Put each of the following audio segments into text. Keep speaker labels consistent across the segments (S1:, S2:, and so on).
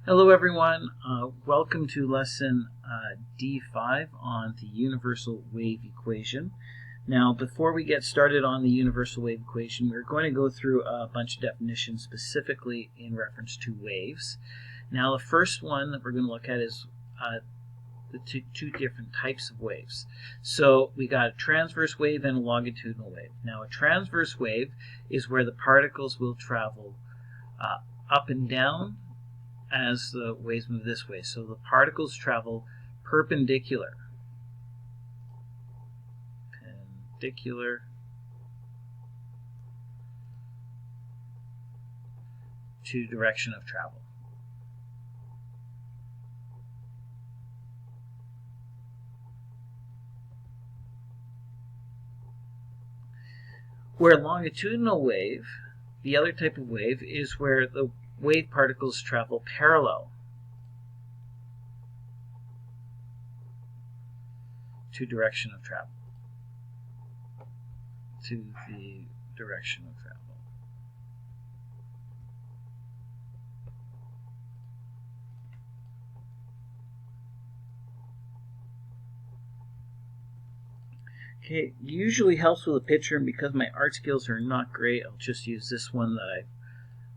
S1: Hello everyone, welcome to lesson D5 on the universal wave equation. Now before we get started on the universal wave equation, we're going to go through a bunch of definitions specifically in reference to waves. Now the first one that we're going to look at is the two different types of waves. So we got a transverse wave and a longitudinal wave. Now a transverse wave is where the particles will travel up and down as the waves move this way. So the particles travel perpendicular to direction of travel. Where longitudinal wave, the other type of wave, is where the wave particles travel parallel to direction of travel, to the direction of travel. Okay, usually helps with a picture, and because my art skills are not great, I'll just use this one that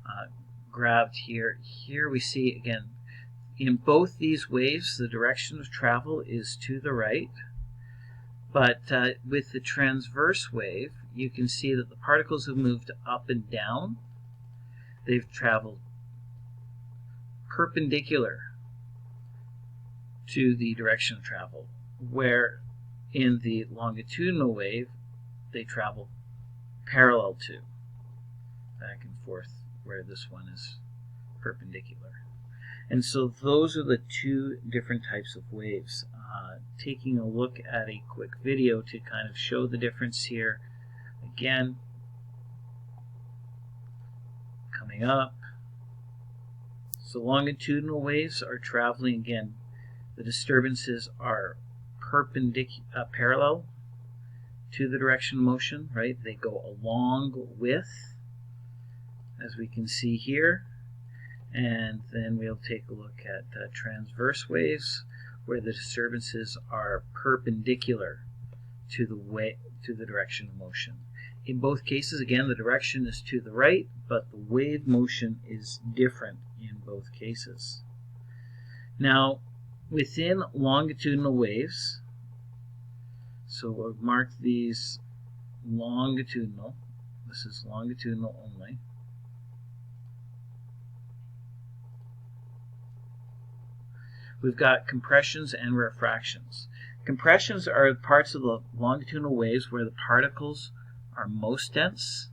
S1: I grabbed here. Here we see again, in both these waves, the direction of travel is to the right, but with the transverse wave, you can see that the particles have moved up and down. They've traveled perpendicular to the direction of travel, where in the longitudinal wave, they travel parallel to, back and forth, where this one is perpendicular. And so those are the two different types of waves. Taking a look at a quick video to kind of show the difference here. Again, coming up. So longitudinal waves are traveling, again, the disturbances are parallel to the direction of motion, right? They go along with, as we can see here. And then we'll take a look at transverse waves, where the disturbances are perpendicular to the direction of motion. In both cases, again, the direction is to the right, but the wave motion is different in both cases. Now, within longitudinal waves, so we'll mark these longitudinal. This is longitudinal only. We've got compressions and refractions. Compressions are parts of the longitudinal waves where the particles are most dense.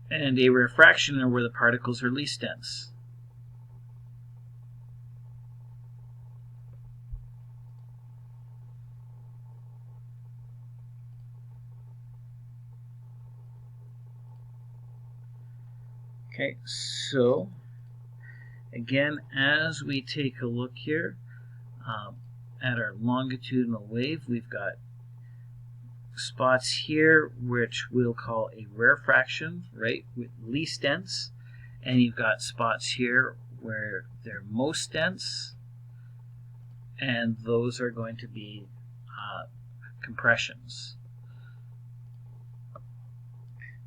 S1: And a refraction are where the particles are least dense. Okay, so again, as we take a look here at our longitudinal wave, we've got spots here which we'll call a rarefaction, right, with least dense, and you've got spots here where they're most dense, and those are going to be compressions.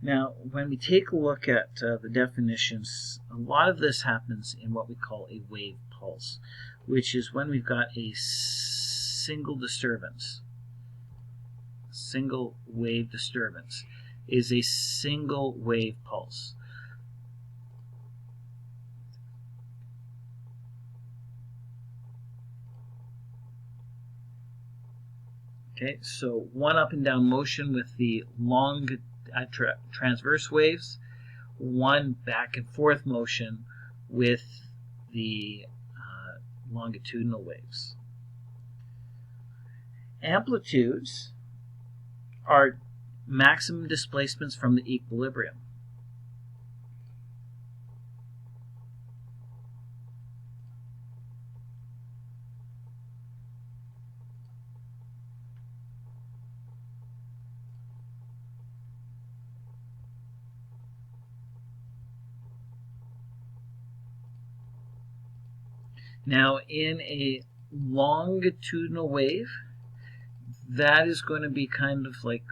S1: Now, when we take a look at the definitions, a lot of this happens in what we call a wave pulse, which is when we've got a single disturbance. Single wave disturbance is a single wave pulse. Okay, so one up and down motion with the transverse waves, one back and forth motion with the longitudinal waves. Amplitudes are maximum displacements from the equilibrium. Now, in a longitudinal wave, that is going to be kind of like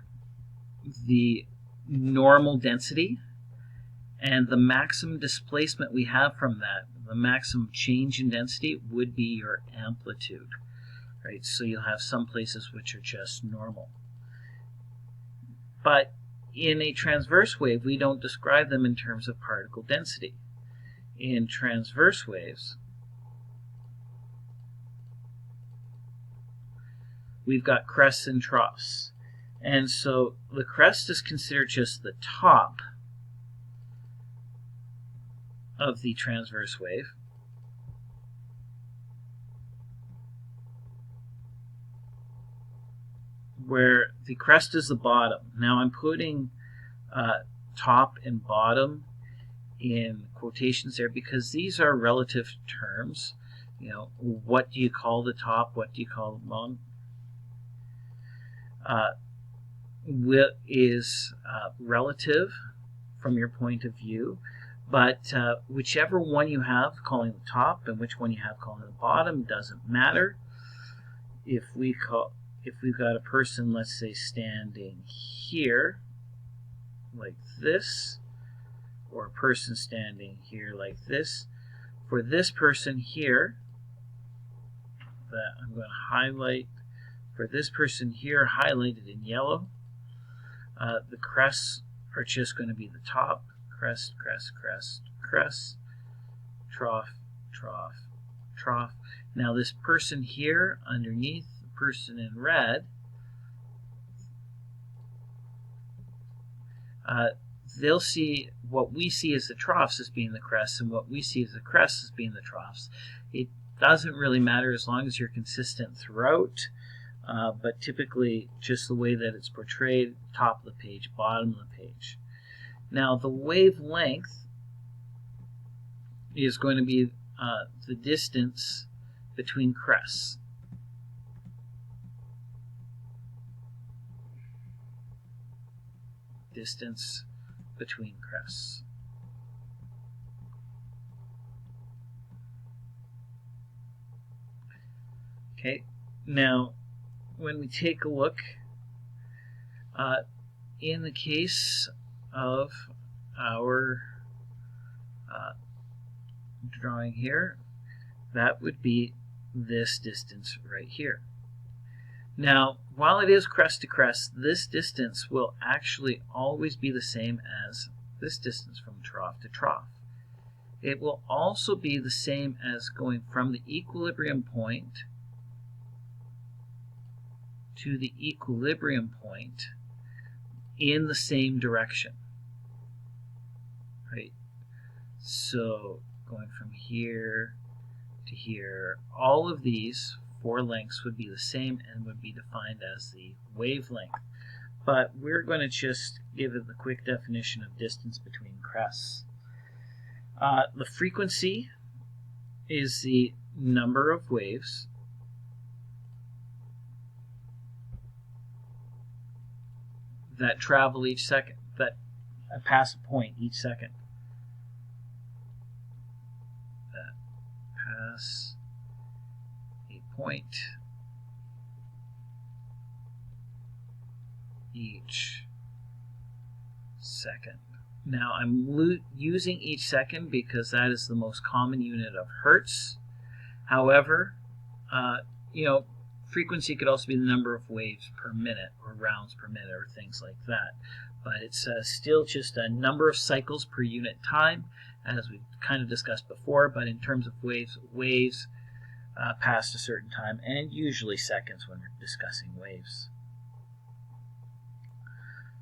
S1: the normal density, and the maximum displacement we have from that, the maximum change in density, would be your amplitude. Right? So you'll have some places which are just normal. But in a transverse wave, we don't describe them in terms of particle density. In transverse waves, we've got crests and troughs. And so the crest is considered just the top of the transverse wave. Where the crest is the bottom. Now I'm putting top and bottom in quotations there because these are relative terms. You know, what do you call the top? What do you call the bottom? Is relative from your point of view, but whichever one you have calling the top and which one you have calling the bottom doesn't matter. If we've got a person, let's say, standing here like this, or a person standing here like this, for this person here, that I'm going to highlight, for this person here highlighted in yellow, the crests are just going to be the top, crest, crest, crest, crest, trough, trough, trough. Now this person here underneath, the person in red, they'll see what we see as the troughs as being the crests, and what we see as the crests as being the troughs. It doesn't really matter as long as you're consistent throughout. But typically just the way that it's portrayed, top of the page, bottom of the page. Now the wavelength is going to be the distance between crests. Distance between crests. Okay, now when we take a look, in the case of our drawing here, that would be this distance right here. Now, while it is crest to crest, this distance will actually always be the same as this distance from trough to trough. It will also be the same as going from the equilibrium point to the equilibrium point in the same direction, right? So going from here to here, all of these four lengths would be the same and would be defined as the wavelength. But we're going to just give it the quick definition of distance between crests. The frequency is the number of waves that travel each second, that pass a point each second. That pass a point each second. Now I'm using each second because that is the most common unit of hertz. However, frequency could also be the number of waves per minute or rounds per minute or things like that. But it's still just a number of cycles per unit time, as we kind of discussed before. But in terms of waves past a certain time, and usually seconds when we're discussing waves.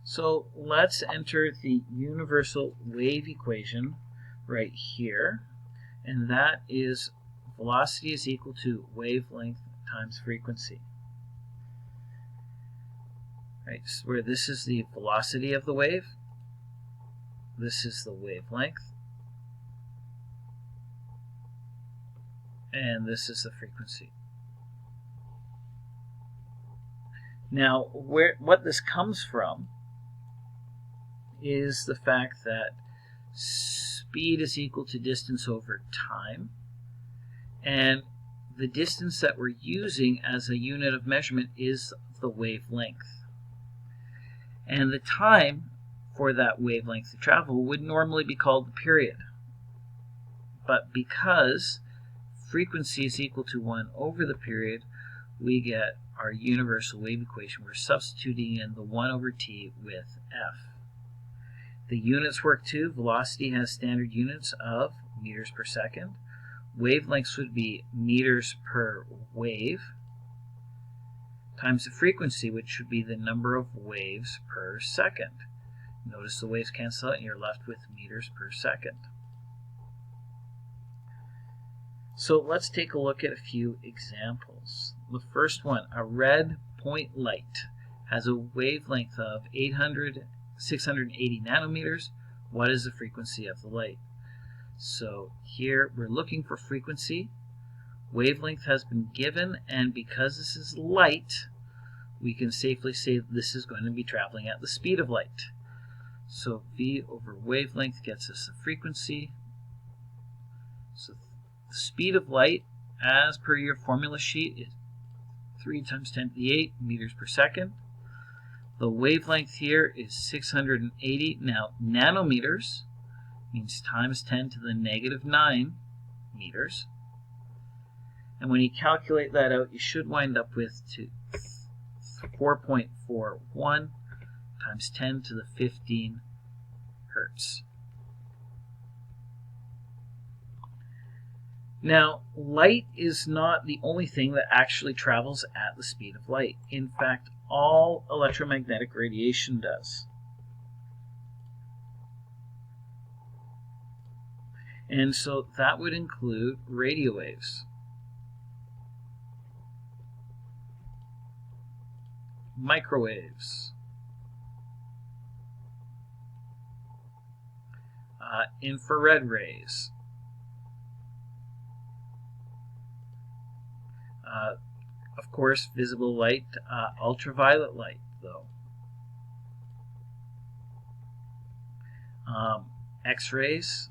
S1: So let's enter the universal wave equation right here. And that is velocity is equal to wavelength times frequency. Right, so where this is the velocity of the wave, this is the wavelength, and this is the frequency. Now, what this comes from is the fact that speed is equal to distance over time, And the distance that we're using as a unit of measurement is the wavelength. And the time for that wavelength to travel would normally be called the period. But because frequency is equal to 1 over the period, we get our universal wave equation. We're substituting in the 1 over t with f. The units work too. Velocity has standard units of meters per second. Wavelengths would be meters per wave times the frequency, which would be the number of waves per second. Notice the waves cancel out and you're left with meters per second. So let's take a look at a few examples. The first one, a red point light has a wavelength of 680 nanometers. What is the frequency of the light? So here we're looking for frequency. Wavelength has been given, and because this is light, we can safely say this is going to be traveling at the speed of light. So v over wavelength gets us the frequency. So the speed of light, as per your formula sheet, is 3 times 10 to the 8 meters per second. The wavelength here is 680. Now, nanometers means times 10 to the negative 9 meters. And when you calculate that out, you should wind up with 4.41 times 10 to the 15 hertz. Now, light is not the only thing that actually travels at the speed of light. In fact, all electromagnetic radiation does. And so that would include radio waves, microwaves, infrared rays, of course, visible light, ultraviolet light, though, X-rays,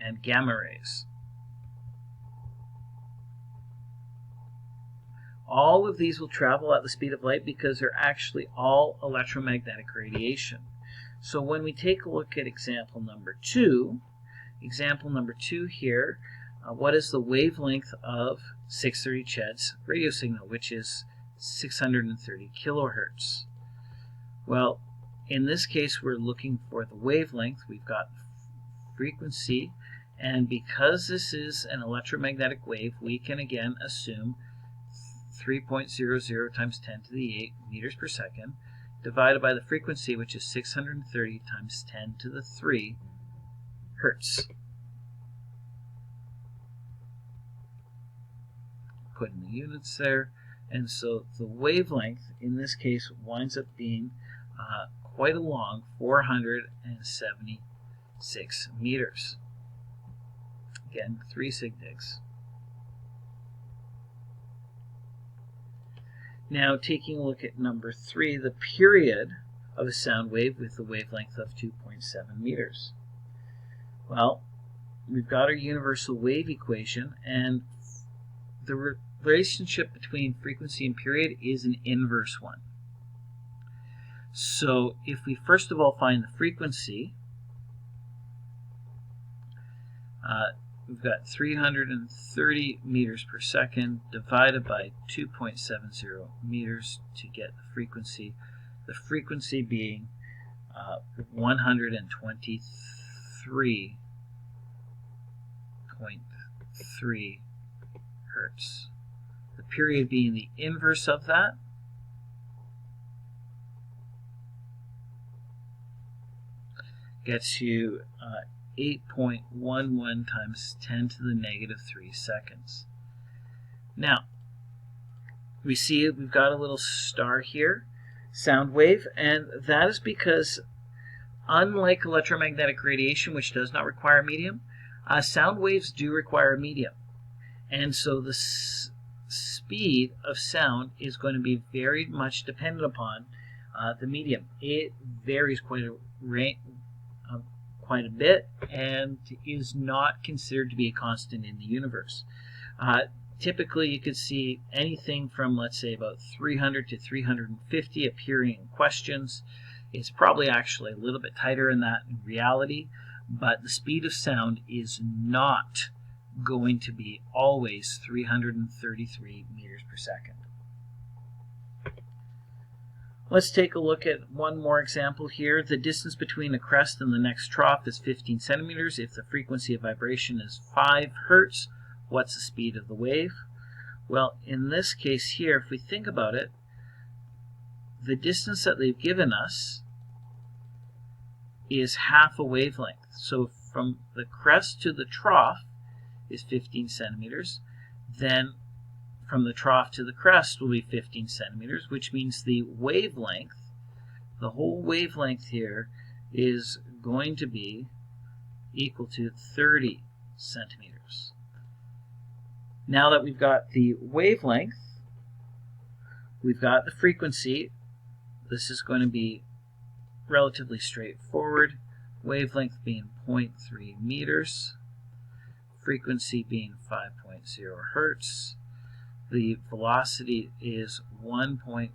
S1: and gamma rays. All of these will travel at the speed of light because they're actually all electromagnetic radiation. So when we take a look at example number 2 here, what is the wavelength of 630 Chet's radio signal, which is 630 kilohertz? Well, in this case, we're looking for the wavelength. We've got frequency, and because this is an electromagnetic wave, we can again assume 3.00 times 10 to the 8 meters per second divided by the frequency, which is 630 times 10 to the 3 hertz. Put in the units there, and so the wavelength in this case winds up being quite a long 476 meters. Again, 3 sig digs. Now, taking a look at number 3, the period of a sound wave with a wavelength of 2.7 meters. Well, we've got our universal wave equation, and the relationship between frequency and period is an inverse one. So if we first of all find the frequency, we've got 330 meters per second divided by 2.70 meters to get the frequency. The frequency being 123.3 hertz. The period being the inverse of that. Gets you 8.11 times 10 to the negative 3 seconds. Now, we see we've got a little star here, sound wave, and that is because unlike electromagnetic radiation, which does not require a medium, sound waves do require a medium. And so the speed of sound is going to be very much dependent upon the medium. It varies quite quite a bit and is not considered to be a constant in the universe. Typically, you could see anything from, let's say, about 300 to 350 appearing in questions. It's probably actually a little bit tighter than that in reality, but the speed of sound is not going to be always 333 meters per second. Let's take a look at one more example here. The distance between the crest and the next trough is 15 centimeters. If the frequency of vibration is 5 hertz, what's the speed of the wave? Well, in this case here, if we think about it, the distance that they've given us is half a wavelength. So from the crest to the trough is 15 centimeters. Then from the trough to the crest will be 15 centimeters, which means the wavelength, the whole wavelength here, is going to be equal to 30 centimeters. Now that we've got the wavelength, we've got the frequency. This is going to be relatively straightforward. Wavelength being 0.3 meters, frequency being 5.0 hertz. The velocity is 1.5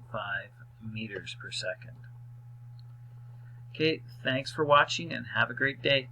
S1: meters per second. Okay, thanks for watching and have a great day.